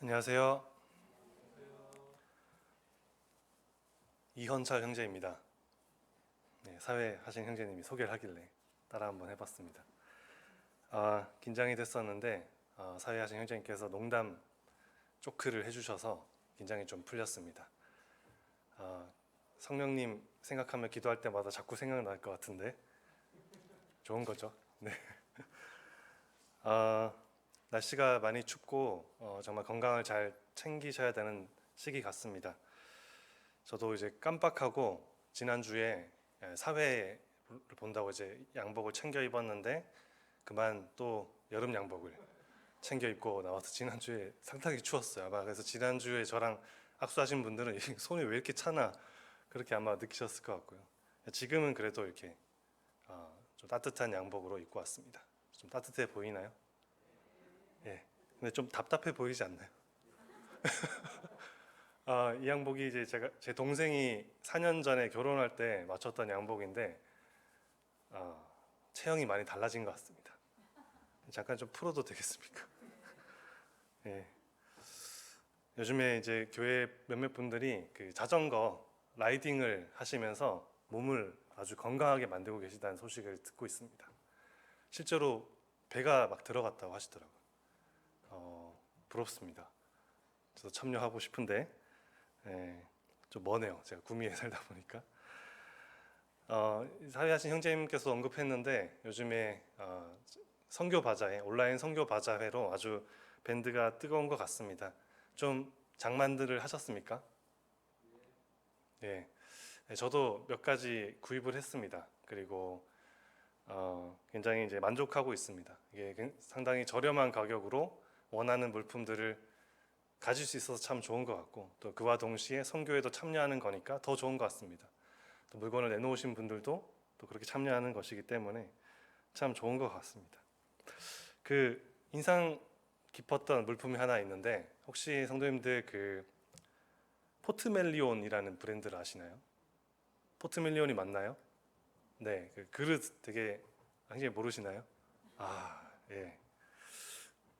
안녕하세요. 이현철 형제입니다. 네, 사회하신 형제님이 소개를 하길래 따라 한번 해봤습니다. 긴장이 됐었는데 사회하신 형제님께서 농담 조크를 해주셔서 긴장이 좀 풀렸습니다. 성령님 생각하며 기도할 때마다 자꾸 생각날 것 같은데 좋은 거죠. 네. 날씨가 많이 춥고 정말 건강을 잘 챙기셔야 되는 시기 같습니다. 저도 이제 깜빡하고 지난주에 사회를 본다고 이제 양복을 챙겨 입었는데 그만 또 여름 양복을 챙겨 입고 나와서 지난주에 상당히 추웠어요. 아마 그래서 지난주에 저랑 악수하신 분들은 손이 왜 이렇게 차나 그렇게 아마 느끼셨을 것 같고요. 지금은 그래도 이렇게 좀 따뜻한 양복으로 입고 왔습니다. 좀 따뜻해 보이나요? 예. 근데 좀 답답해 보이지 않나요? 이 양복이 이제 제 동생이 4년 전에 결혼할 때 맞췄던 양복인데 체형이 많이 달라진 것 같습니다. 잠깐 좀 풀어도 되겠습니까? 예. 요즘에 이제 교회 몇몇 분들이 그 자전거 라이딩을 하시면서 몸을 아주 건강하게 만들고 계시다는 소식을 듣고 있습니다. 실제로 배가 막 들어갔다고 하시더라고요. 부럽습니다. 저도 참여하고 싶은데 좀 머네요. 제가 구미에 살다 보니까. 사회하신 형제님께서 언급했는데 요즘에 선교 바자회, 온라인 선교 바자회로 아주 밴드가 뜨거운 것 같습니다. 좀 장만들을 하셨습니까? 예, 저도 몇 가지 구입을 했습니다. 그리고 굉장히 이제 만족하고 있습니다. 이게 상당히 저렴한 가격으로 원하는 물품들을 가질 수 있어서 참 좋은 것 같고 또 그와 동시에 선교에도 참여하는 거니까 더 좋은 것 같습니다. 또 물건을 내놓으신 분들도 또 그렇게 참여하는 것이기 때문에 참 좋은 것 같습니다. 그 인상 깊었던 물품이 하나 있는데 혹시 성도님들 그 포트멜리온이라는 브랜드를 아시나요? 포트멜리온이 맞나요? 네, 그 그릇 되게 당신이 모르시나요? 예.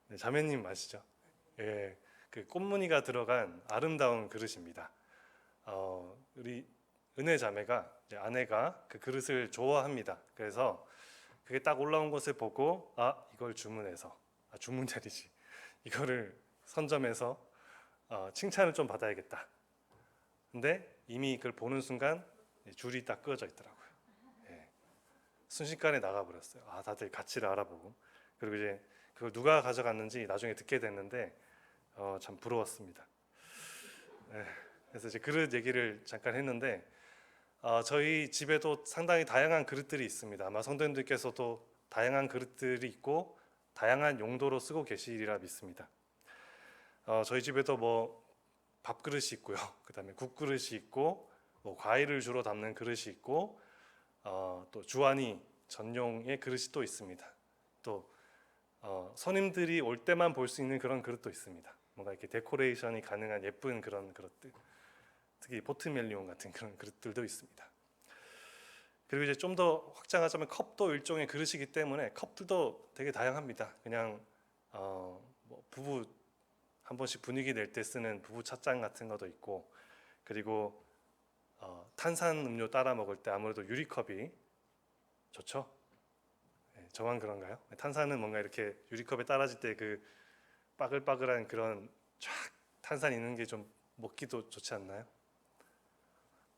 네, 자매님 아시죠? 예, 그 꽃무늬가 들어간 아름다운 그릇입니다. 우리 은혜 자매가 이제 아내가 그 그릇을 좋아합니다. 그래서 그게 딱 올라온 것을 보고 이걸 주문해서 주문 자리지 이거를 선점해서 칭찬을 좀 받아야겠다. 근데 이미 그걸 보는 순간 줄이 딱 끄어져 있더라고요. 예, 순식간에 나가버렸어요. 다들 가치를 알아보고 그리고 이제 그걸 누가 가져갔는지 나중에 듣게 됐는데 참 부러웠습니다. 예, 그래서 이제 그릇 얘기를 잠깐 했는데 저희 집에도 상당히 다양한 그릇들이 있습니다. 아마 성도님들께서도 다양한 그릇들이 있고 다양한 용도로 쓰고 계시리라 믿습니다. 저희 집에도 뭐 밥그릇이 있고요. 그다음에 국그릇이 있고 뭐 과일을 주로 담는 그릇이 있고 또 주안이 전용의 그릇이 또 있습니다. 또 손님들이 올 때만 볼 수 있는 그런 그릇도 있습니다. 뭔가 이렇게 데코레이션이 가능한 예쁜 그런 그릇들, 특히 포트멜리온 같은 그런 그릇들도 있습니다. 그리고 이제 좀 더 확장하자면 컵도 일종의 그릇이기 때문에 컵들도 되게 다양합니다. 그냥 뭐 부부 한 번씩 분위기 낼 때 쓰는 부부 찻잔 같은 것도 있고, 그리고 탄산 음료 따라 먹을 때 아무래도 유리컵이 좋죠. 네, 저만 그런가요? 탄산은 뭔가 이렇게 유리컵에 따라질 때 그 빠글빠글한 그런 쫙 탄산 있는 게 좀 먹기도 좋지 않나요?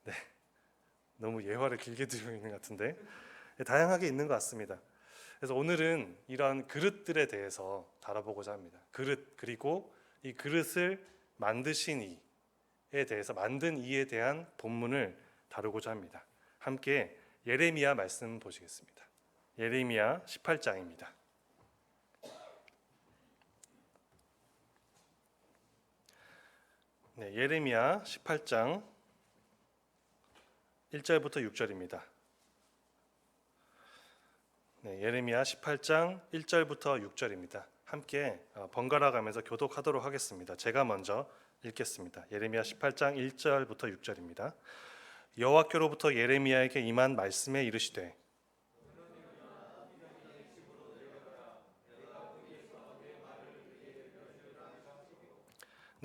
네, 너무 예화를 길게 드리고 있는 것 같은데 다양하게 있는 것 같습니다. 그래서 오늘은 이러한 그릇들에 대해서 다뤄보고자 합니다. 그릇, 그리고 이 그릇을 만드신 이에 대해서, 만든 이에 대한 본문을 다루고자 합니다. 함께 예레미야 말씀 보시겠습니다. 예레미야 18장입니다. 네, 예레미야 18장 1절부터 6절입니다. 네, 예레미야 18장 1절부터 6절입니다. 함께 번갈아 가면서 교독하도록 하겠습니다. 제가 먼저 읽겠습니다. 예레미야 18장 1절부터 6절입니다. 여호와께로부터 예레미야에게 임한 말씀에 이르시되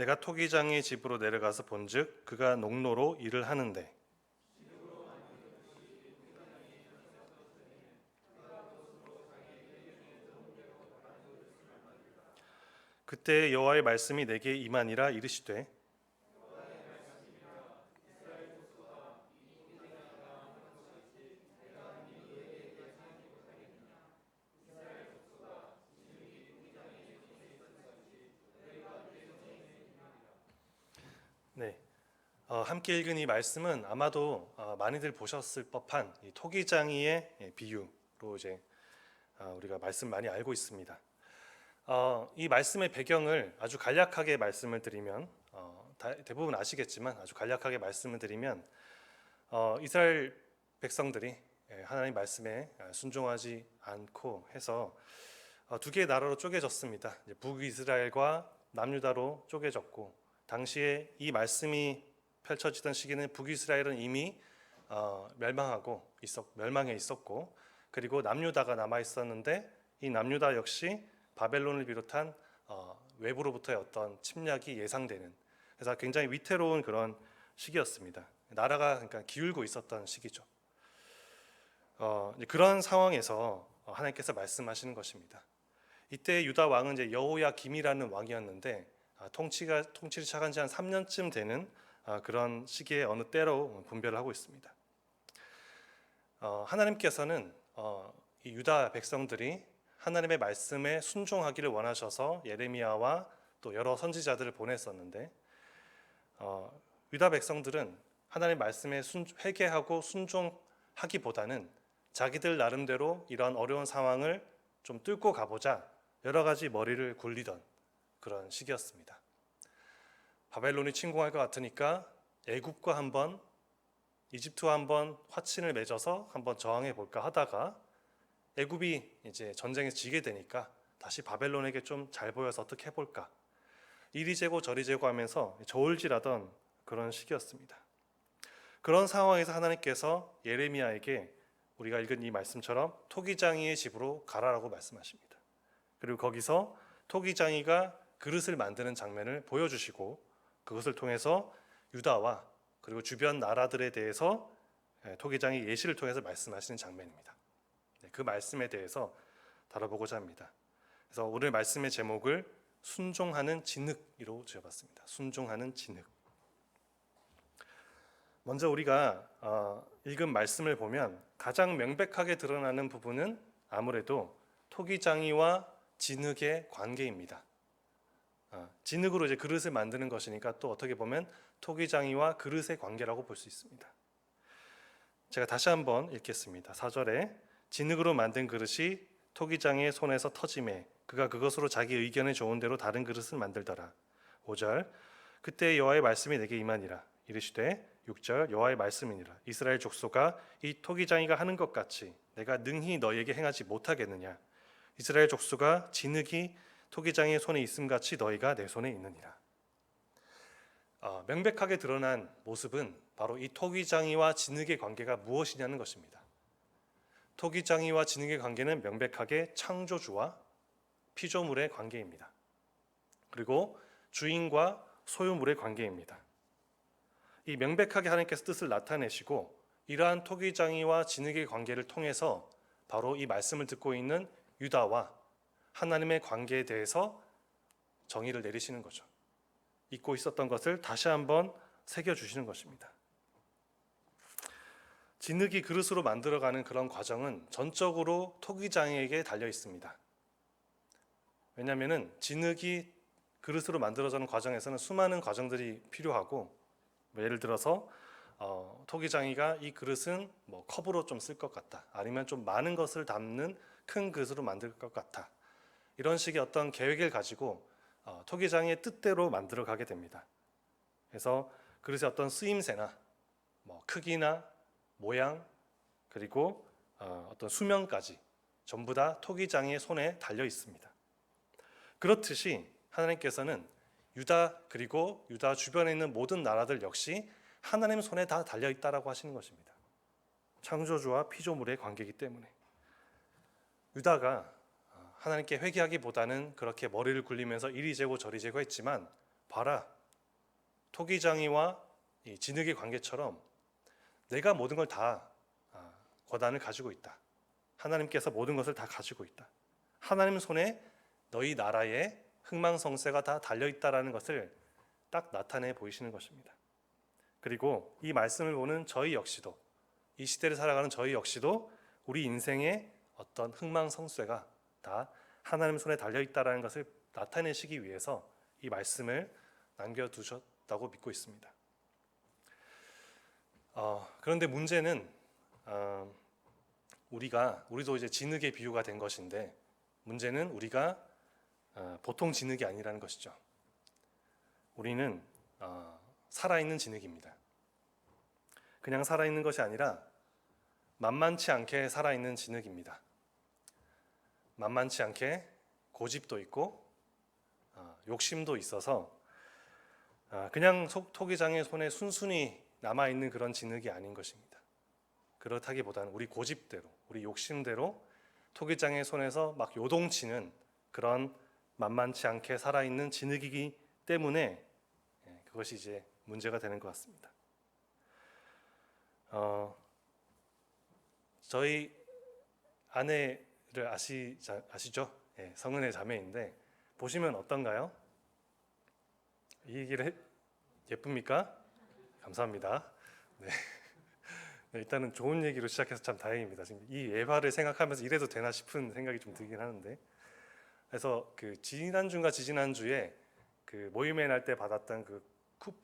내가 토기장의 집으로 내려가서 본즉 그가 농로로 일을 하는데 그때 여호와의 말씀이 내게 임하니라 이르시되 네, 함께 읽은 이 말씀은 아마도 많이들 보셨을 법한 이 토기장이의 비유로 이제 우리가 말씀 많이 알고 있습니다. 이 말씀의 배경을 아주 간략하게 말씀을 드리면 대부분 아시겠지만 아주 간략하게 말씀을 드리면 이스라엘 백성들이 하나님 말씀에 순종하지 않고 해서 두 개의 나라로 쪼개졌습니다. 북이스라엘과 남유다로 쪼개졌고 당시에 이 말씀이 펼쳐지던 시기는 북이스라엘은 이미 멸망해 있었고 그리고 남유다가 남아 있었는데 이 남유다 역시 바벨론을 비롯한 외부로부터의 어떤 침략이 예상되는 그래서 굉장히 위태로운 그런 시기였습니다. 나라가 그러니까 기울고 있었던 시기죠. 그런 상황에서 하나님께서 말씀하시는 것입니다. 이때 유다 왕은 이제 여호야김이라는 왕이었는데 통치를 시작한 지 한 3년쯤 되는 그런 시기에 어느 때로 분별을 하고 있습니다. 하나님께서는 이 유다 백성들이 하나님의 말씀에 순종하기를 원하셔서 예레미야와 또 여러 선지자들을 보냈었는데 유다 백성들은 하나님의 말씀에 회개하고 순종하기보다는 자기들 나름대로 이런 어려운 상황을 좀 뚫고 가보자 여러 가지 머리를 굴리던 그런 시기였습니다. 바벨론이 침공할 것 같으니까 애굽과 한번 이집트와 한번 화친을 맺어서 한번 저항해 볼까 하다가 애굽이 이제 전쟁에서 지게 되니까 다시 바벨론에게 좀 잘 보여서 어떻게 해볼까 이리 재고 저리 재고 하면서 저울질하던 그런 시기였습니다. 그런 상황에서 하나님께서 예레미야에게 우리가 읽은 이 말씀처럼 토기장이의 집으로 가라라고 말씀하십니다. 그리고 거기서 토기장이가 그릇을 만드는 장면을 보여주시고 그것을 통해서 유다와 그리고 주변 나라들에 대해서 토기장이 예시를 통해서 말씀하시는 장면입니다. 그 말씀에 대해서 다뤄보고자 합니다. 그래서 오늘 말씀의 제목을 순종하는 진흙이로 지어봤습니다. 순종하는 진흙. 먼저 우리가 읽은 말씀을 보면 가장 명백하게 드러나는 부분은 아무래도 토기장이와 진흙의 관계입니다. 진흙으로 이제 그릇을 만드는 것이니까 또 어떻게 보면 토기장이와 그릇의 관계라고 볼 수 있습니다. 제가 다시 한번 읽겠습니다. 4절에 진흙으로 만든 그릇이 토기장의 손에서 터지매 그가 그것으로 자기 의견에 좋은 대로 다른 그릇을 만들더라. 5절 그때 여호와의 말씀이 내게 임하니라 이르시되 6절 여호와의 말씀이니라 이스라엘 족속아 이 토기장이가 하는 것 같이 내가 능히 너희에게 행하지 못하겠느냐 이스라엘 족속아 진흙이 토기장의 손에 있음같이 너희가 내 손에 있느니라. 명백하게 드러난 모습은 바로 이 토기장이와 진흙의 관계가 무엇이냐는 것입니다. 토기장이와 진흙의 관계는 명백하게 창조주와 피조물의 관계입니다. 그리고 주인과 소유물의 관계입니다. 이 명백하게 하나님께서 뜻을 나타내시고 이러한 토기장이와 진흙의 관계를 통해서 바로 이 말씀을 듣고 있는 유다와 하나님의 관계에 대해서 정의를 내리시는 거죠. 잊고 있었던 것을 다시 한번 새겨주시는 것입니다. 진흙이 그릇으로 만들어가는 그런 과정은 전적으로 토기장에게 달려 있습니다. 왜냐하면 진흙이 그릇으로 만들어지는 과정에서는 수많은 과정들이 필요하고 예를 들어서 토기장이가 이 그릇은 뭐 컵으로 좀 쓸 것 같다 아니면 좀 많은 것을 담는 큰 그릇으로 만들 것 같다 이런 식의 어떤 계획을 가지고 토기장의 뜻대로 만들어 가게 됩니다. 그래서 그릇의 어떤 쓰임새나 뭐 크기나 모양 그리고 어떤 수명까지 전부 다 토기장의 손에 달려 있습니다. 그렇듯이 하나님께서는 유다 그리고 유다 주변에 있는 모든 나라들 역시 하나님 손에 다 달려 있다라고 하시는 것입니다. 창조주와 피조물의 관계이기 때문에 유다가 하나님께 회개하기보다는 그렇게 머리를 굴리면서 이리 재고 저리 재고 했지만 봐라 토기장이와 이 진흙의 관계처럼 내가 모든 걸 다 권한을 가지고 있다. 하나님께서 모든 것을 다 가지고 있다. 하나님 손에 너희 나라의 흥망성쇠가 다 달려있다라는 것을 딱 나타내 보이시는 것입니다. 그리고 이 말씀을 보는 저희 역시도, 이 시대를 살아가는 저희 역시도 우리 인생의 어떤 흥망성쇠가 다 하나님 손에 달려있다라는 것을 나타내시기 위해서 이 말씀을 남겨두셨다고 믿고 있습니다. 그런데 문제는 우리도 이제 진흙의 비유가 된 것인데, 문제는 우리가 보통 진흙이 아니라는 것이죠. 우리는 살아있는 진흙입니다. 그냥 살아있는 것이 아니라 만만치 않게 살아있는 진흙입니다. 만만치 않게 고집도 있고 욕심도 있어서 그냥 토기장의 손에 순순히 남아있는 그런 진흙이 아닌 것입니다. 그렇다기보다는 우리 고집대로, 우리 욕심대로 토기장의 손에서 막 요동치는 그런 만만치 않게 살아있는 진흙이기 때문에 그것이 이제 문제가 되는 것 같습니다. 저희 아내를 아시죠? 성은의 자매인데 보시면 어떤가요? 이 얘기를 예쁩니까? 감사합니다. 네. 일단은 좋은 얘기로 시작해서 참 다행입니다. 지금 이 예화를 생각하면서 이래도 되나 싶은 생각이 좀 들긴 하는데, 그래서 그 지난주인가 지지난주에 그 모임회 날 때 받았던 그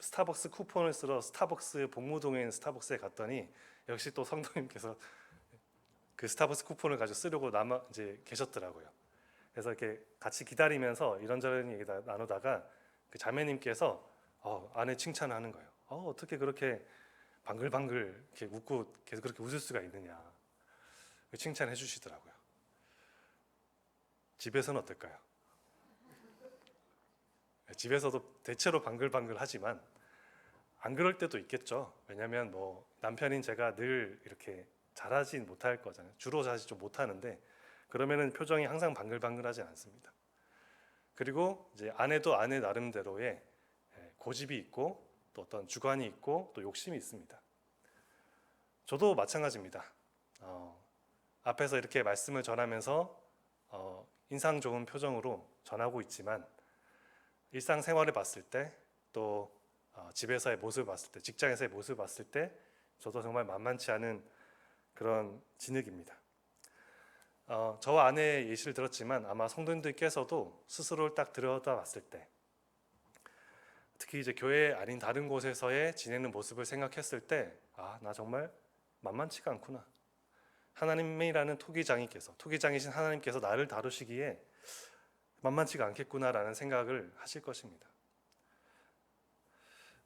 스타벅스 쿠폰을 쓰러 스타벅스 복무동에 있는 스타벅스에 갔더니 역시 또 성도님께서 그 스타벅스 쿠폰을 가지고 쓰려고 이제 계셨더라고요. 그래서 이렇게 같이 기다리면서 이런저런 얘기 나누다가 그 자매님께서 아내 칭찬하는 거예요. 어떻게 그렇게 방글방글 이렇게 웃고 계속 그렇게 웃을 수가 있느냐, 칭찬해 주시더라고요. 집에서는 어떨까요? 집에서도 대체로 방글방글 하지만 안 그럴 때도 있겠죠. 왜냐하면 뭐 남편인 제가 늘 이렇게 잘하진 못할 거잖아요. 주로 사실 좀 못하는데 그러면은 표정이 항상 방글방글하지 않습니다. 그리고 이제 아내도 아내 나름대로의 고집이 있고 또 어떤 주관이 있고 또 욕심이 있습니다. 저도 마찬가지입니다. 앞에서 이렇게 말씀을 전하면서 인상 좋은 표정으로 전하고 있지만 일상생활을 봤을 때 또 집에서의 모습을 봤을 때, 직장에서의 모습을 봤을 때 저도 정말 만만치 않은 그런 진흙입니다. 저와 아내의 예시를 들었지만 아마 성도님들께서도 스스로를 딱 들여다봤을 때, 특히 이제 교회 아닌 다른 곳에서의 지내는 모습을 생각했을 때, 나 정말 만만치가 않구나. 하나님이라는 토기장이신 하나님께서 나를 다루시기에 만만치가 않겠구나라는 생각을 하실 것입니다.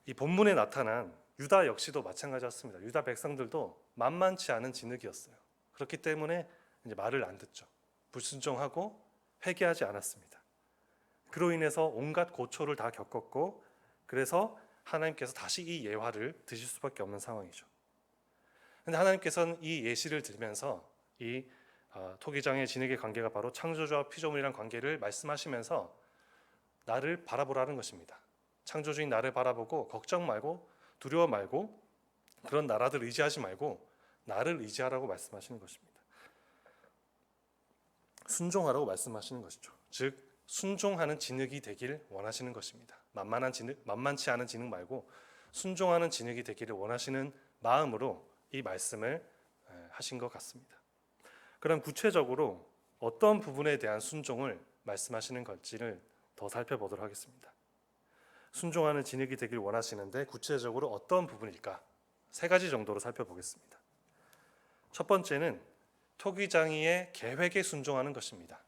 이 본문에 나타난 유다 역시도 마찬가지였습니다. 유다 백성들도 만만치 않은 진흙이었어요. 그렇기 때문에 이제 말을 안 듣죠. 불순종하고 회개하지 않았습니다. 그로 인해서 온갖 고초를 다 겪었고, 그래서 하나님께서 다시 이 예화를 드실 수밖에 없는 상황이죠. 그런데 하나님께서는 이 예시를 들으면서 이 토기장의 진흙의 관계가 바로 창조주와 피조물이란 관계를 말씀하시면서 나를 바라보라는 것입니다. 창조주인 나를 바라보고 걱정 말고 두려워 말고 그런 나라들 의지하지 말고 나를 의지하라고 말씀하시는 것입니다. 순종하라고 말씀하시는 것이죠. 즉 순종하는 진흙이 되길 원하시는 것입니다. 만만치 않은 진흙 말고 순종하는 진흙이 되기를 원하시는 마음으로 이 말씀을 하신 것 같습니다. 그럼 구체적으로 어떤 부분에 대한 순종을 말씀하시는 건지를 더 살펴보도록 하겠습니다. 순종하는 진흙이 되길 원하시는데 구체적으로 어떤 부분일까? 3가지 정도로 살펴보겠습니다. 첫 번째는 토기장이의 계획에 순종하는 것입니다.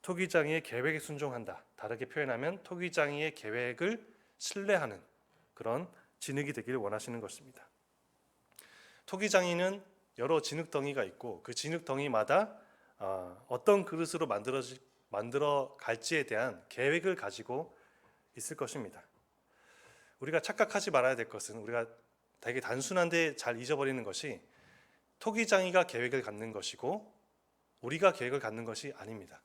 토기장이의 계획에 순종한다. 다르게 표현하면 토기장이의 계획을 신뢰하는 그런 진흙이 되기를 원하시는 것입니다. 토기장이는 여러 진흙덩이가 있고 그 진흙덩이마다 어떤 그릇으로 만들어 갈지에 대한 계획을 가지고 있을 것입니다. 우리가 착각하지 말아야 될 것은, 우리가 되게 단순한데 잘 잊어버리는 것이 토기장이가 계획을 갖는 것이고 우리가 계획을 갖는 것이 아닙니다.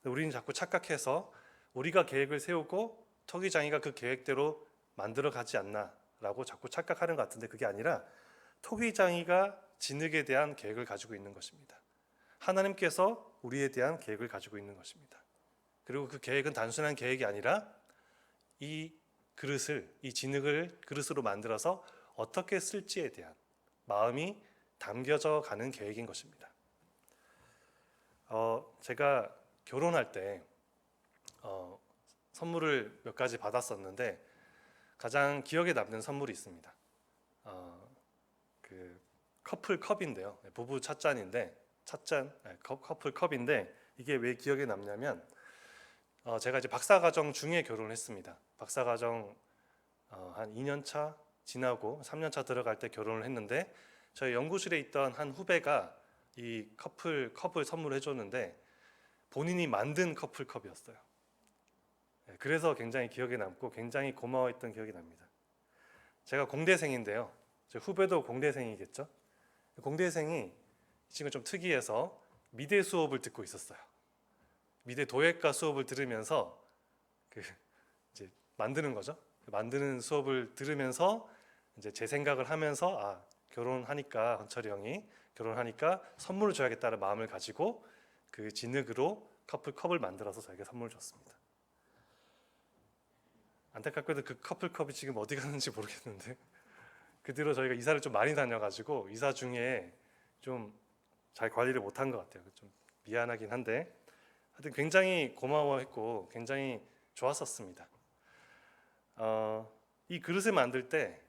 우리는 자꾸 착각해서 우리가 계획을 세우고 토기장이가 그 계획대로 만들어 가지 않나라고 자꾸 착각하는 것 같은데 그게 아니라 토기장이가 진흙에 대한 계획을 가지고 있는 것입니다. 하나님께서 우리에 대한 계획을 가지고 있는 것입니다. 그리고 그 계획은 단순한 계획이 아니라 이 그릇을, 이 진흙을 그릇으로 만들어서 어떻게 쓸지에 대한 마음이 담겨져 가는 계획인 것입니다. 제가 결혼할 때 선물을 몇 가지 받았었는데 가장 기억에 남는 선물이 있습니다. 그 커플 컵인데요. 부부 찻잔인데 커플 컵인데 이게 왜 기억에 남냐면 제가 이제 박사과정 중에 결혼을 했습니다. 박사과정 한 2년 차 지나고 3년 차 들어갈 때 결혼을 했는데 저희 연구실에 있던 한 후배가 이 커플 컵을 선물해 줬는데 본인이 만든 커플 컵이었어요. 그래서 굉장히 기억에 남고 굉장히 고마워했던 기억이 납니다. 제가 공대생인데요. 제 후배도 공대생이겠죠. 공대생이 이 친구 좀 특이해서 미대 수업을 듣고 있었어요. 미대 도예과 수업을 들으면서 이제 만드는 거죠. 만드는 수업을 들으면서 이제 제 생각을 하면서 결혼하니까 헌철이 형이 결혼하니까 선물을 줘야겠다는 마음을 가지고 그 진흙으로 커플 컵을 만들어서 저에게 선물을 줬습니다. 안타깝게도 그 커플 컵이 지금 어디 갔는지 모르겠는데 그 뒤로 저희가 이사를 좀 많이 다녀가지고 이사 중에 좀 잘 관리를 못한 것 같아요. 좀 미안하긴 한데 하여튼 굉장히 고마워했고 굉장히 좋았었습니다. 이 그릇을 만들 때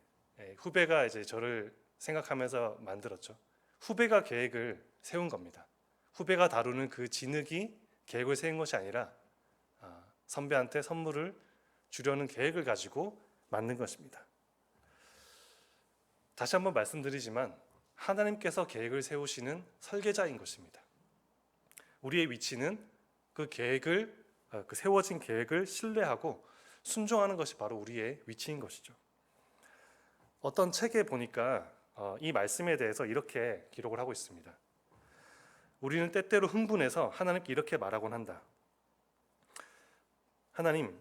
후배가 이제 저를 생각하면서 만들었죠. 후배가 계획을 세운 겁니다. 후배가 다루는 그 진흙이 계획을 세운 것이 아니라 선배한테 선물을 주려는 계획을 가지고 만든 것입니다. 다시 한번 말씀드리지만 하나님께서 계획을 세우시는 설계자인 것입니다. 우리의 위치는 그 계획을 그 세워진 계획을 신뢰하고 순종하는 것이 바로 우리의 위치인 것이죠. 어떤 책에 보니까 이 말씀에 대해서 이렇게 기록을 하고 있습니다. 우리는 때때로 흥분해서 하나님께 이렇게 말하곤 한다. 하나님,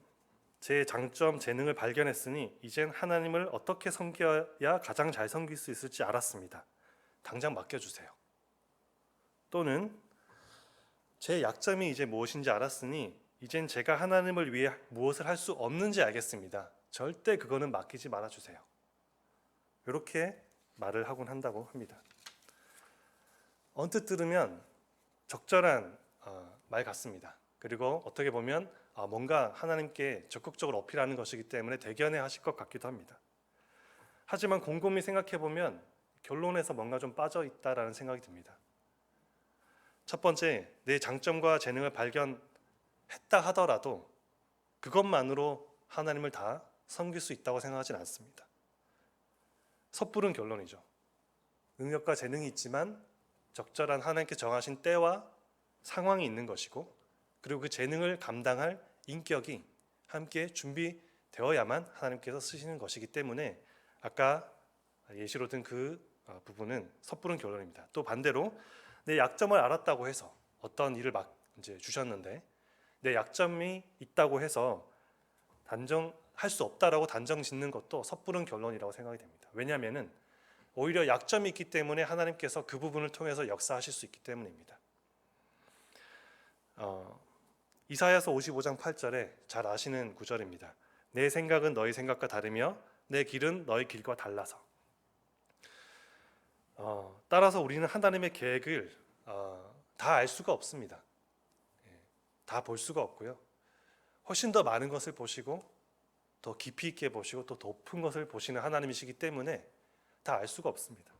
제 장점, 재능을 발견했으니 이젠 하나님을 어떻게 섬겨야 가장 잘 섬길 수 있을지 알았습니다. 당장 맡겨주세요. 또는 제 약점이 이제 무엇인지 알았으니 이젠 제가 하나님을 위해 무엇을 할 수 없는지 알겠습니다. 절대 그거는 맡기지 말아주세요. 이렇게 말을 하곤 한다고 합니다. 언뜻 들으면 적절한 말 같습니다. 그리고 어떻게 보면 뭔가 하나님께 적극적으로 어필하는 것이기 때문에 대견해 하실 것 같기도 합니다. 하지만 곰곰이 생각해 보면 결론에서 뭔가 좀 빠져 있다라는 생각이 듭니다. 첫 번째, 내 장점과 재능을 발견했다 하더라도 그것만으로 하나님을 다 섬길 수 있다고 생각하지는 않습니다. 섣부른 결론이죠. 능력과 재능이 있지만 적절한 하나님께 정하신 때와 상황이 있는 것이고 그리고 그 재능을 감당할 인격이 함께 준비되어야만 하나님께서 쓰시는 것이기 때문에 아까 예시로 든 그 부분은 섣부른 결론입니다. 또 반대로 내 약점을 알았다고 해서 어떤 일을 이제 주셨는데 내 약점이 있다고 해서 단정할 수 없다라고 단정 짓는 것도 섣부른 결론이라고 생각이 됩니다. 왜냐하면은 오히려 약점이 있기 때문에 하나님께서 그 부분을 통해서 역사하실 수 있기 때문입니다. 이사야서 55장 8절에 잘 아시는 구절입니다. 내 생각은 너희 생각과 다르며 내 길은 너희 길과 달라서. 따라서 우리는 하나님의 계획을 다 알 수가 없습니다. 다 볼 수가 없고요. 훨씬 더 많은 것을 보시고 더 깊이 있게 보시고 또 높은 것을 보시는 하나님이시기 때문에 다 알 수가 없습니다.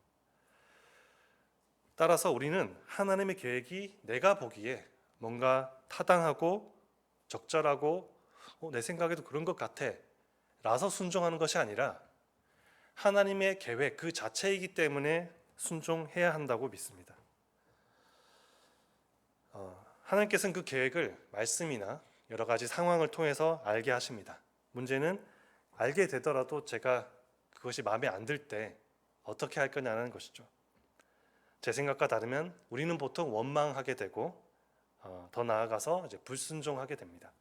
따라서 우리는 하나님의 계획이 내가 보기에 뭔가 타당하고 적절하고 내 생각에도 그런 것 같아 라서 순종하는 것이 아니라 하나님의 계획 그 자체이기 때문에 순종해야 한다고 믿습니다. 하나님께서는 그 계획을 말씀이나 여러 가지 상황을 통해서 알게 하십니다. 문제는 알게 되더라도 제가 그것이 마음에 안 들 때 어떻게 할 거냐는 것이죠. 제 생각과 다르면 우리는 보통 원망하게 되고 더 나아가서 이제 불순종하게 됩니다.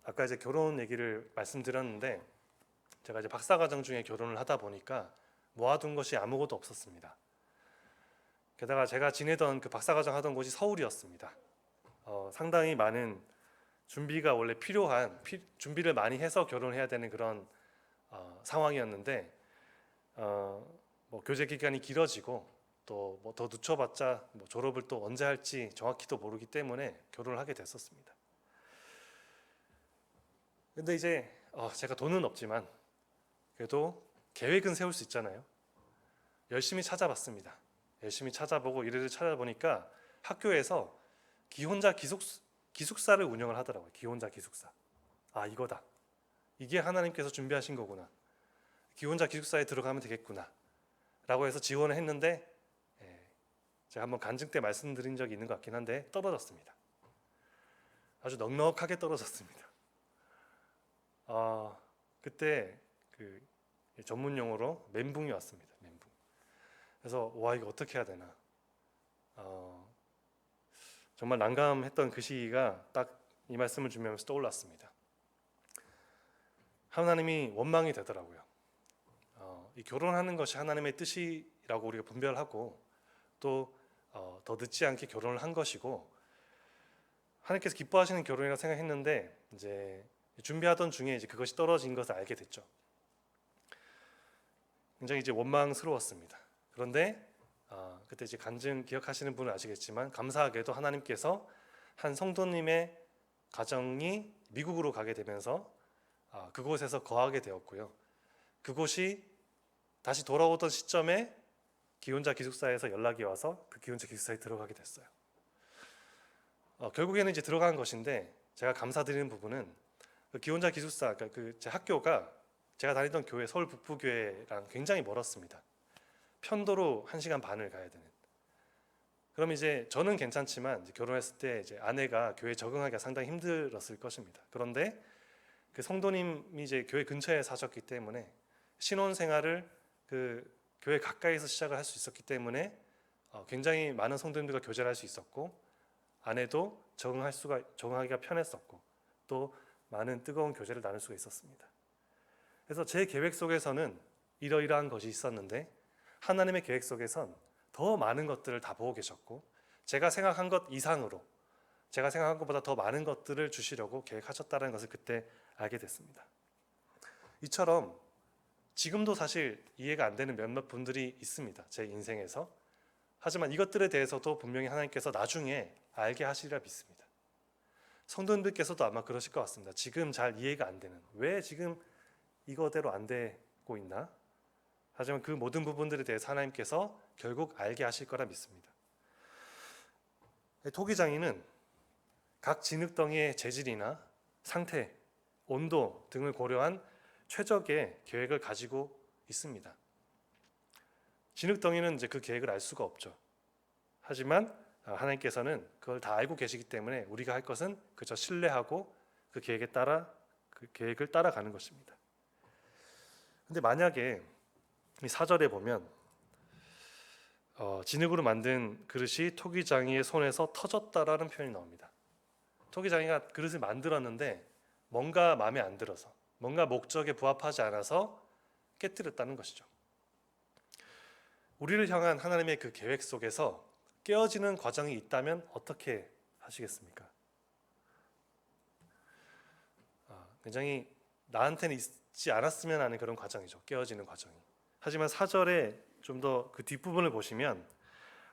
아까 이제 결혼 얘기를 말씀드렸는데 제가 이제 박사과정 중에 결혼을 하다 보니까 모아둔 것이 아무것도 없었습니다. 게다가 제가 지내던 그 박사과정 하던 곳이 서울이었습니다. 상당히 많은 준비가 원래 필요한 준비를 많이 해서 결혼해야 되는 그런 상황이었는데 뭐 교제 기간이 길어지고 또 뭐 더 늦춰봤자 뭐 졸업을 또 언제 할지 정확히도 모르기 때문에 결혼을 하게 됐었습니다. 근데 이제 제가 돈은 없지만 그래도 계획은 세울 수 있잖아요. 열심히 찾아봤습니다. 열심히 찾아보고 이래를 찾아보니까 학교에서 기혼자 기숙사를 운영을 하더라고요. 기혼자 기숙사. 아, 이거다. 이게 하나님께서 준비하신 거구나. 기혼자 기숙사에 들어가면 되겠구나 라고 해서 지원을 했는데 제가 한번 간증 때 말씀드린 적이 있는 것 같긴 한데 떨어졌습니다. 아주 넉넉하게 떨어졌습니다. 그때 그 전문 용어로 멘붕이 왔습니다. 멘붕. 그래서 와, 이거 어떻게 해야 되나. 정말 난감했던 그 시기가 딱 이 말씀을 준비하면서 떠올랐습니다. 하나님이 원망이 되더라고요. 이 결혼하는 것이 하나님의 뜻이라고 우리가 분별하고 또 더 늦지 않게 결혼을 한 것이고 하나님께서 기뻐하시는 결혼이라고 생각했는데 이제 준비하던 중에 이제 그것이 떨어진 것을 알게 됐죠. 굉장히 이제 원망스러웠습니다. 그런데 그때 이제 간증 기억하시는 분은 아시겠지만 감사하게도 하나님께서 한 성도님의 가정이 미국으로 가게 되면서 그곳에서 거하게 되었고요. 그곳이 다시 돌아오던 시점에 기혼자 기숙사에서 연락이 와서 그 기혼자 기숙사에 들어가게 됐어요. 결국에는 이제 들어간 것인데 제가 감사드리는 부분은 그 기혼자 기숙사, 그러니까 그 제 학교가 제가 다니던 교회 서울 북부교회랑 굉장히 멀었습니다. 편도로 1시간 반을 가야 되는. 그럼 이제 저는 괜찮지만 이제 결혼했을 때 이제 아내가 교회에 적응하기가 상당히 힘들었을 것입니다. 그런데 그 성도님이 이제 교회 근처에 사셨기 때문에 신혼생활을 그 교회 가까이서 시작을 할 수 있었기 때문에 굉장히 많은 성도님들과 교제를 할 수 있었고 아내도 적응하기가 편했었고 또 많은 뜨거운 교제를 나눌 수가 있었습니다. 그래서 제 계획 속에서는 이러이러한 것이 있었는데 하나님의 계획 속에선 더 많은 것들을 다 보고 계셨고 제가 생각한 것 이상으로 제가 생각한 것보다 더 많은 것들을 주시려고 계획하셨다는 것을 그때 알게 됐습니다. 이처럼 지금도 사실 이해가 안 되는 몇몇 분들이 있습니다. 제 인생에서. 하지만 이것들에 대해서도 분명히 하나님께서 나중에 알게 하시리라 믿습니다. 성도님들께서도 아마 그러실 것 같습니다. 지금 잘 이해가 안 되는, 왜 지금 이거대로 안 되고 있나? 하지만 그 모든 부분들에 대해서 하나님께서 결국 알게 하실 거라 믿습니다. 토기장이는 각 진흙덩이의 재질이나 상태, 온도 등을 고려한 최적의 계획을 가지고 있습니다. 진흙덩이는 이제 그 계획을 알 수가 없죠. 하지만 하나님께서는 그걸 다 알고 계시기 때문에 우리가 할 것은 그저 신뢰하고 그 계획을 따라가는 것입니다. 근데 만약에 이 4절에 보면 진흙으로 만든 그릇이 토기장이의 손에서 터졌다라는 표현이 나옵니다. 토기장이가 그릇을 만들었는데 뭔가 마음에 안 들어서 뭔가 목적에 부합하지 않아서 깨뜨렸다는 것이죠. 우리를 향한 하나님의 그 계획 속에서 깨어지는 과정이 있다면 어떻게 하시겠습니까? 굉장히 나한테는 있지 않았으면 하는 그런 과정이죠. 깨어지는 과정이. 하지만 4절에 좀 더 그 뒷부분을 보시면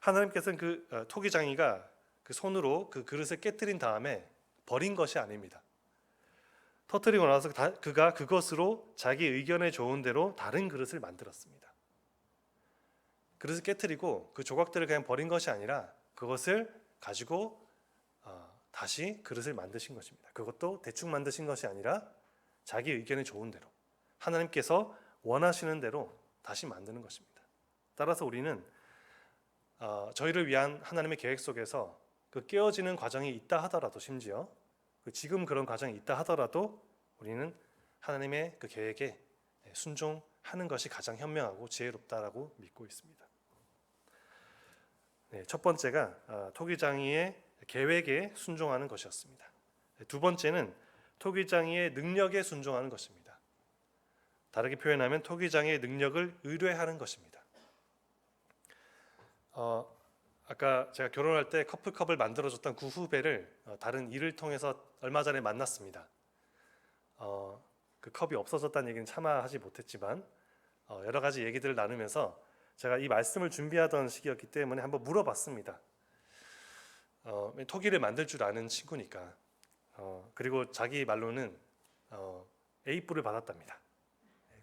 하나님께서는 그 토기장이가 그 손으로 그 그릇을 깨뜨린 다음에 버린 것이 아닙니다. 터뜨리고 나서 그가 그것으로 자기 의견에 좋은 대로 다른 그릇을 만들었습니다. 그릇을 깨뜨리고 그 조각들을 그냥 버린 것이 아니라 그것을 가지고 다시 그릇을 만드신 것입니다. 그것도 대충 만드신 것이 아니라 자기 의견에 좋은 대로 하나님께서 원하시는 대로 다시 만드는 것입니다. 따라서 우리는 저희를 위한 하나님의 계획 속에서 그 깨어지는 과정이 있다 하더라도 심지어 지금 그런 과정이 있다 하더라도 우리는 하나님의 그 계획에 순종하는 것이 가장 현명하고 지혜롭다라고 믿고 있습니다. 첫 번째가 토기장이의 계획에 순종하는 것이었습니다. 두 번째는 토기장이의 능력에 순종하는 것입니다. 다르게 표현하면 토기장이의 능력을 의뢰하는 것입니다. 아까 제가 결혼할 때 커플컵을 만들어줬던 그 후배를 다른 일을 통해서 얼마 전에 만났습니다. 그 컵이 없어졌다는 얘기는 차마 하지 못했지만 여러 가지 얘기들을 나누면서 제가 이 말씀을 준비하던 시기였기 때문에 한번 물어봤습니다. 토기를 만들 줄 아는 친구니까. 그리고 자기 말로는 A뿔을 받았답니다.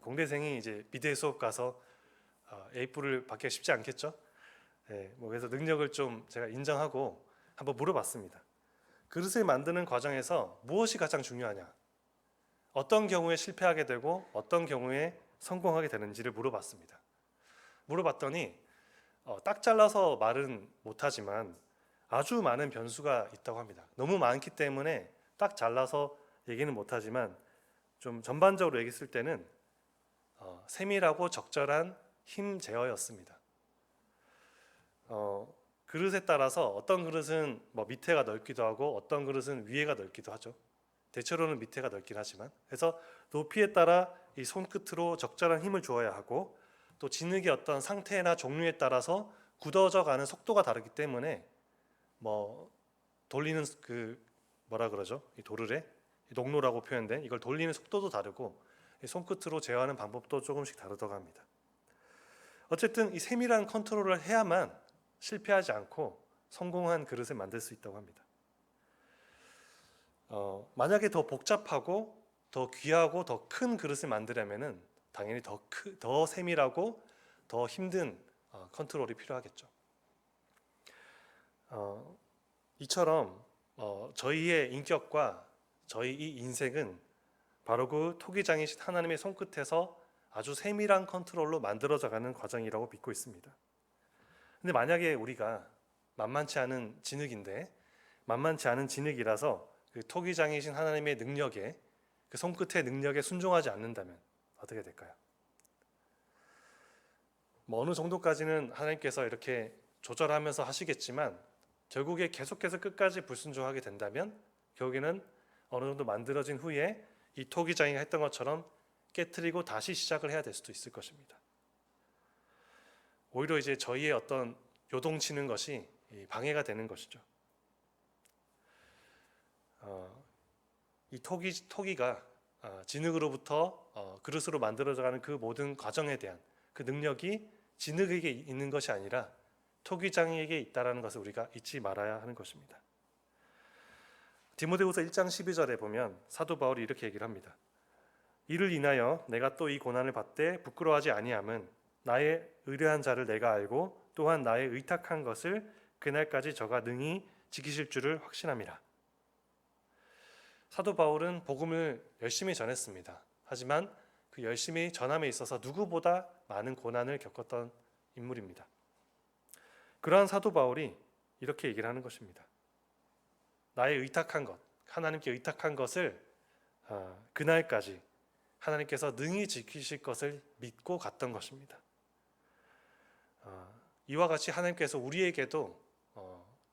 공대생이 이제 미대 수업 가서 A뿔을 받기가 쉽지 않겠죠? 그래서 능력을 좀 제가 인정하고 한번 물어봤습니다. 그릇을 만드는 과정에서 무엇이 가장 중요하냐? 어떤 경우에 실패하게 되고 어떤 경우에 성공하게 되는지를 물어봤습니다. 물어봤더니 딱 잘라서 말은 못하지만 아주 많은 변수가 있다고 합니다. 너무 많기 때문에 딱 잘라서 얘기는 못하지만 좀 전반적으로 얘기했을 때는 세밀하고 적절한 힘 제어였습니다. 그릇에 따라서 어떤 그릇은 밑에가 넓기도 하고 어떤 그릇은 위에가 넓기도 하죠. 대체로는 밑에가 넓긴 하지만, 그래서 높이에 따라 이 손끝으로 적절한 힘을 주어야 하고, 또 진흙의 어떤 상태나 종류에 따라서 굳어져 가는 속도가 다르기 때문에 돌리는 이 도르래, 녹로라고 표현된 이걸 돌리는 속도도 다르고 손끝으로 제어하는 방법도 조금씩 다르다고 합니다. 어쨌든 이 세밀한 컨트롤을 해야만 실패하지 않고 성공한 그릇을 만들 수 있다고 합니다. 만약에 더 복잡하고 더 귀하고 더 큰 그릇을 만들려면은 당연히 더 세밀하고 더 힘든 컨트롤이 필요하겠죠. 이처럼 저희의 인격과 저희 이 인생은 바로 그 토기장이신 하나님의 손끝에서 아주 세밀한 컨트롤로 만들어져가는 과정이라고 믿고 있습니다. 근데 만약에 우리가 만만치 않은 진흙이라서 그 토기장이신 하나님의 능력에, 그 손끝의 능력에 순종하지 않는다면 어떻게 될까요? 어느 정도까지는 하나님께서 이렇게 조절하면서 하시겠지만 결국에 계속해서 끝까지 불순종하게 된다면 결국에는 어느 정도 만들어진 후에 이 토기장이가 했던 것처럼 깨트리고 다시 시작을 해야 될 수도 있을 것입니다. 오히려 이제 저희의 어떤 요동치는 것이 방해가 되는 것이죠. 이 토기가 진흙으로부터 그릇으로 만들어져가는 그 모든 과정에 대한 그 능력이 진흙에게 있는 것이 아니라 토기장이에게 있다는 것을 우리가 잊지 말아야 하는 것입니다. 디모데후서 1장 12절에 보면 사도 바울이 이렇게 얘기를 합니다. 이를 인하여 내가 또 이 고난을 받되 부끄러워하지 아니함은 나의 의뢰한 자를 내가 알고 또한 나의 의탁한 것을 그날까지 저가 능히 지키실 줄을 확신함이라. 사도 바울은 복음을 열심히 전했습니다. 하지만 그 열심히 전함에 있어서 누구보다 많은 고난을 겪었던 인물입니다. 그러한 사도 바울이 이렇게 얘기를 하는 것입니다. 나의 의탁한 것, 하나님께 의탁한 것을 그날까지 하나님께서 능히 지키실 것을 믿고 갔던 것입니다. 이와 같이 하나님께서 우리에게도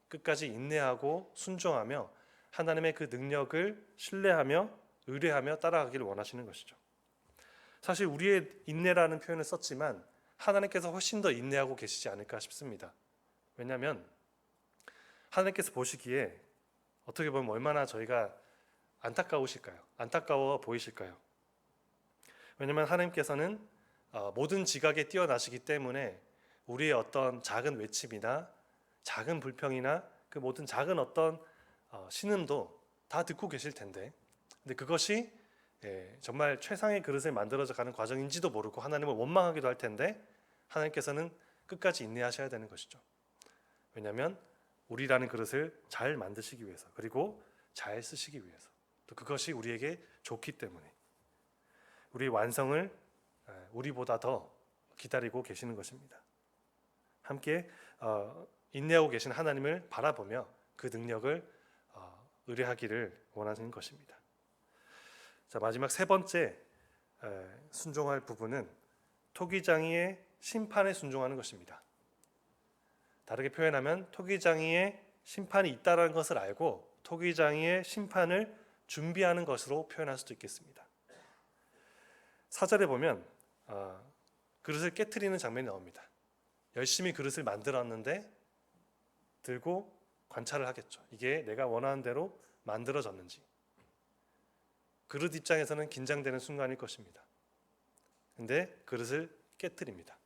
끝까지 인내하고 순종하며 하나님의 그 능력을 신뢰하며 의뢰하며 따라가기를 원하시는 것이죠. 사실 우리의 인내라는 표현을 썼지만 하나님께서 훨씬 더 인내하고 계시지 않을까 싶습니다. 왜냐하면 하나님께서 보시기에 어떻게 보면 얼마나 저희가 안타까우실까요? 안타까워 보이실까요? 왜냐하면 하나님께서는 모든 지각에 뛰어나시기 때문에 우리의 어떤 작은 외침이나 작은 불평이나 그 모든 작은 어떤 신음도 다 듣고 계실 텐데, 근데 그것이 정말 최상의 그릇을 만들어져 가는 과정인지도 모르고 하나님을 원망하기도 할 텐데 하나님께서는 끝까지 인내하셔야 되는 것이죠. 왜냐하면 우리라는 그릇을 잘 만드시기 위해서, 그리고 잘 쓰시기 위해서, 또 그것이 우리에게 좋기 때문에 우리의 완성을 우리보다 더 기다리고 계시는 것입니다. 함께 인내하고 계신 하나님을 바라보며 그 능력을 의뢰하기를 원하는 것입니다. 자, 마지막 세 번째 순종할 부분은 토기장이의 심판에 순종하는 것입니다. 다르게 표현하면 토기장이의 심판이 있다는 것을 알고 토기장이의 심판을 준비하는 것으로 표현할 수도 있겠습니다. 4절에 보면 그릇을 깨트리는 장면이 나옵니다. 열심히 그릇을 만들었는데 들고 관찰을 하겠죠. 이게 내가 원하는 대로 만들어졌는지. 그릇 입장에서는 긴장되는 순간일 것입니다. 근데 그릇을 깨트립니다.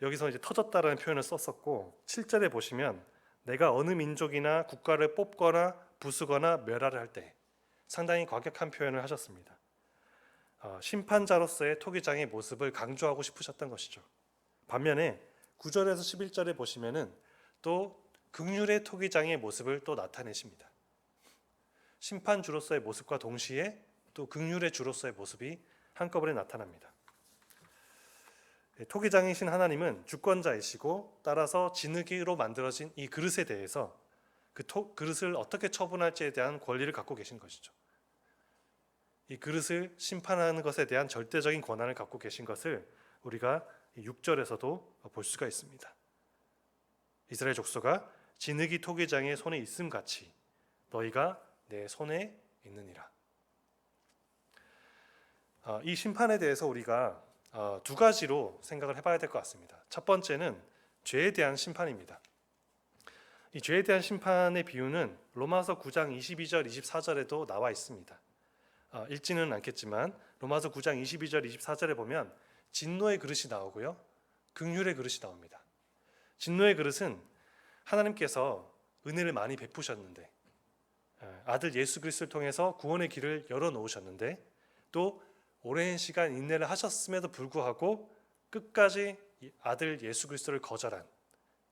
여기서 이제 터졌다라는 표현을 썼었고 7절에 보시면 내가 어느 민족이나 국가를 뽑거나 부수거나 멸하를 할 때 상당히 과격한 표현을 하셨습니다. 심판자로서의 토기장의 모습을 강조하고 싶으셨던 것이죠. 반면에 9절에서 11절에 보시면은 또 긍휼의 토기장의 모습을 또 나타내십니다. 심판주로서의 모습과 동시에 또 긍휼의 주로서의 모습이 한꺼번에 나타납니다. 토기장이신 하나님은 주권자이시고 따라서 진흙으로 만들어진 이 그릇에 대해서 그 그릇을 어떻게 처분할지에 대한 권리를 갖고 계신 것이죠. 이 그릇을 심판하는 것에 대한 절대적인 권한을 갖고 계신 것을 우리가 6절에서도 볼 수가 있습니다. 이스라엘 족속아 진흙이 토기장의 손에 있음 같이 너희가 내 손에 있느니라. 이 심판에 대해서 우리가 두 가지로 생각을 해봐야 될 것 같습니다. 첫 번째는 죄에 대한 심판입니다. 이 죄에 대한 심판의 비유는 로마서 9장 22절 24절에도 나와 있습니다. 읽지는 않겠지만 로마서 9장 22절 24절에 보면 진노의 그릇이 나오고요, 긍휼의 그릇이 나옵니다. 진노의 그릇은 하나님께서 은혜를 많이 베푸셨는데 아들 예수 그리스도를 통해서 구원의 길을 열어놓으셨는데 또 오랜 시간 인내를 하셨음에도 불구하고 끝까지 아들 예수 그리스도를 거절한,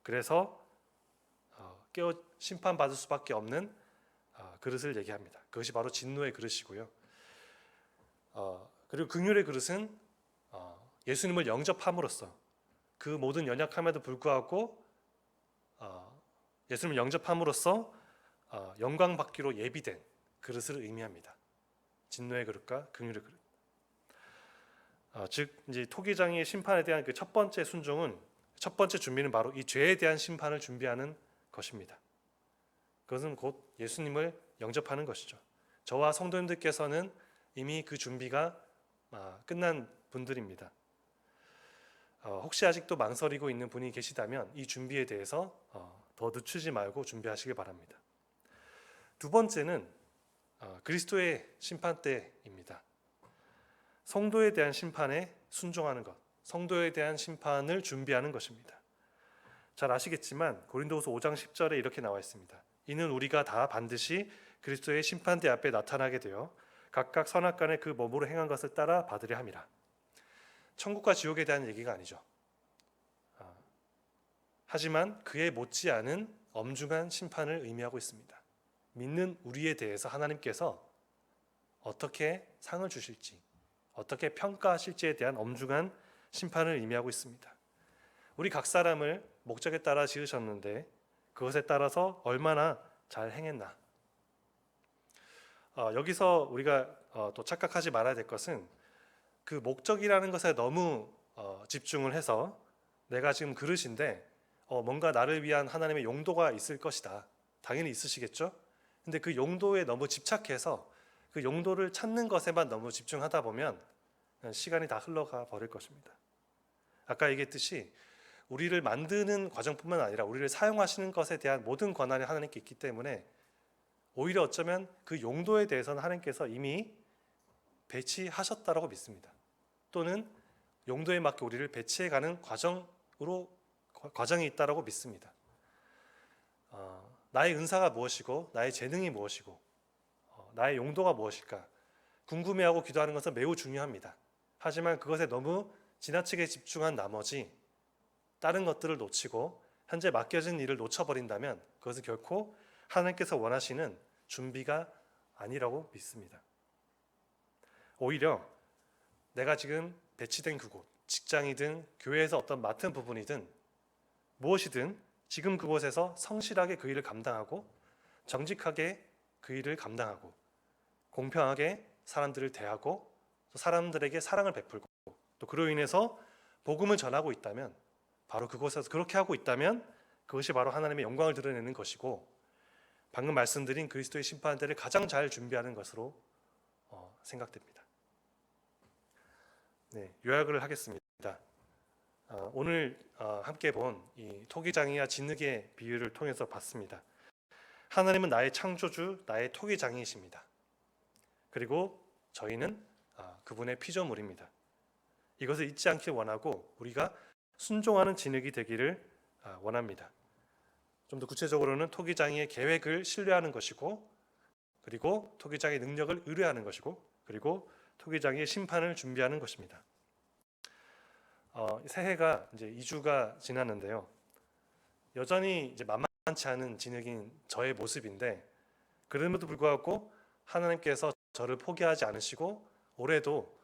그래서 심판받을 수밖에 없는 그릇을 얘기합니다. 그것이 바로 진노의 그릇이고요. 그리고 긍휼의 그릇은 예수님을 영접함으로써 그 모든 연약함에도 불구하고 예수님을 영접함으로써 영광 받기로 예비된 그릇을 의미합니다. 진노의 그릇과 긍휼의 그릇. 즉 이제 토기장의 심판에 대한 그 첫 번째 순종은, 첫 번째 준비는 바로 이 죄에 대한 심판을 준비하는 것입니다. 그것은 곧 예수님을 영접하는 것이죠. 저와 성도님들께서는 이미 그 준비가 끝난 분들입니다. 혹시 아직도 망설이고 있는 분이 계시다면 이 준비에 대해서 더 늦추지 말고 준비하시길 바랍니다. 두 번째는 그리스도의 심판 때입니다. 성도에 대한 심판에 순종하는 것, 성도에 대한 심판을 준비하는 것입니다. 잘 아시겠지만 고린도후서 5장 10절에 이렇게 나와 있습니다. 이는 우리가 다 반드시 그리스도의 심판대 앞에 나타나게 되어 각각 선악간에 그 몸으로 행한 것을 따라 받으려 함이라. 천국과 지옥에 대한 얘기가 아니죠. 하지만 그에 못지않은 엄중한 심판을 의미하고 있습니다. 믿는 우리에 대해서 하나님께서 어떻게 상을 주실지, 어떻게 평가하실지에 대한 엄중한 심판을 의미하고 있습니다. 우리 각 사람을 목적에 따라 지으셨는데 그것에 따라서 얼마나 잘 행했나. 여기서 우리가 또 착각하지 말아야 될 것은 그 목적이라는 것에 너무 집중을 해서 내가 지금 그릇인데 뭔가 나를 위한 하나님의 용도가 있을 것이다. 당연히 있으시겠죠? 근데 그 용도에 너무 집착해서 그 용도를 찾는 것에만 너무 집중하다 보면 시간이 다 흘러가 버릴 것입니다. 아까 얘기했듯이 우리를 만드는 과정뿐만 아니라 우리를 사용하시는 것에 대한 모든 권한이 하나님께 있기 때문에 오히려 어쩌면 그 용도에 대해서는 하나님께서 이미 배치하셨다라고 믿습니다. 또는 용도에 맞게 우리를 배치해가는 과정이 있다라고 믿습니다. 나의 은사가 무엇이고 나의 재능이 무엇이고 나의 용도가 무엇일까 궁금해하고 기도하는 것은 매우 중요합니다. 하지만 그것에 너무 지나치게 집중한 나머지 다른 것들을 놓치고 현재 맡겨진 일을 놓쳐버린다면 그것은 결코 하나님께서 원하시는 준비가 아니라고 믿습니다. 오히려 내가 지금 배치된 그곳, 직장이든 교회에서 어떤 맡은 부분이든 무엇이든 지금 그곳에서 성실하게 그 일을 감당하고 정직하게 그 일을 감당하고 공평하게 사람들을 대하고 또 사람들에게 사랑을 베풀고 또 그로 인해서 복음을 전하고 있다면 바로 그곳에서 그렇게 하고 있다면 그것이 바로 하나님의 영광을 드러내는 것이고 방금 말씀드린 그리스도의 심판대를 가장 잘 준비하는 것으로 생각됩니다. 네, 요약을 하겠습니다. 오늘 함께 본 이 토기장이와 진흙의 비유를 통해서 봤습니다. 하나님은 나의 창조주, 나의 토기장이십니다. 그리고 저희는 그분의 피조물입니다. 이것을 잊지 않길 원하고 우리가 순종하는 진흙이 되기를 원합니다. 좀 더 구체적으로는 토기장이의 계획을 신뢰하는 것이고, 그리고 토기장의 능력을 의뢰하는 것이고, 그리고 토기장이의 심판을 준비하는 것입니다. 새해가 이제 2주가 지났는데요. 여전히 이제 만만치 않은 진흙인 저의 모습인데, 그럼에도 불구하고 하나님께서 저를 포기하지 않으시고 올해도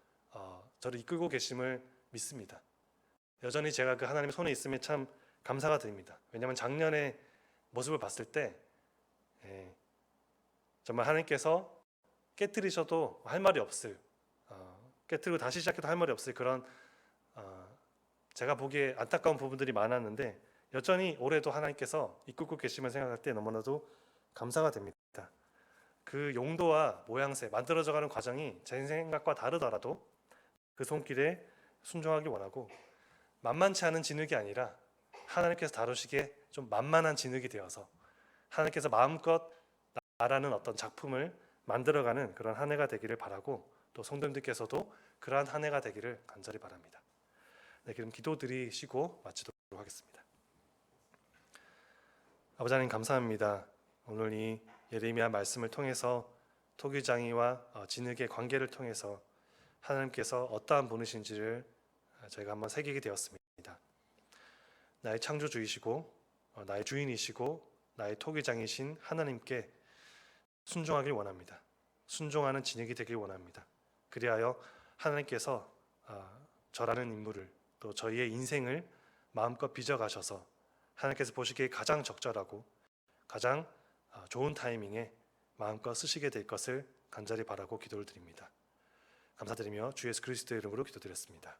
저를 이끌고 계심을 믿습니다. 여전히 제가 그 하나님의 손에 있음에 참 감사가 드립니다. 왜냐하면 작년에 모습을 봤을 때 정말 하나님께서 깨뜨리셔도 할 말이 없을, 깨뜨리고 다시 시작해도 할 말이 없을 그런 제가 보기에 안타까운 부분들이 많았는데, 여전히 올해도 하나님께서 이끌고 계심을 생각할 때 너무나도 감사가 됩니다. 그 용도와 모양새, 만들어져가는 과정이 제 생각과 다르더라도 그 손길에 순종하길 원하고, 만만치 않은 진흙이 아니라 하나님께서 다루시기에 좀 만만한 진흙이 되어서 하나님께서 마음껏 나라는 어떤 작품을 만들어가는 그런 한 해가 되기를 바라고, 또 성도님들께서도 그러한 한 해가 되기를 간절히 바랍니다. 네, 그럼 기도드리시고 마치도록 하겠습니다. 아버지 하나님, 감사합니다. 오늘 이 예레미야 말씀을 통해서 토기장이와 진흙의 관계를 통해서 하나님께서 어떠한 분이신지를 저희가 한번 새기게 되었습니다. 나의 창조주이시고 나의 주인이시고 나의 토기장이신 하나님께 순종하길 원합니다. 순종하는 진흙이 되길 원합니다. 그리하여 하나님께서 저라는 인물을, 또 저희의 인생을 마음껏 빚어가셔서 하나님께서 보시기에 가장 적절하고 가장 좋은 타이밍에 마음껏 쓰시게 될 것을 간절히 바라고 기도를 드립니다. 감사드리며 주 예수 그리스도의 이름으로 기도드렸습니다.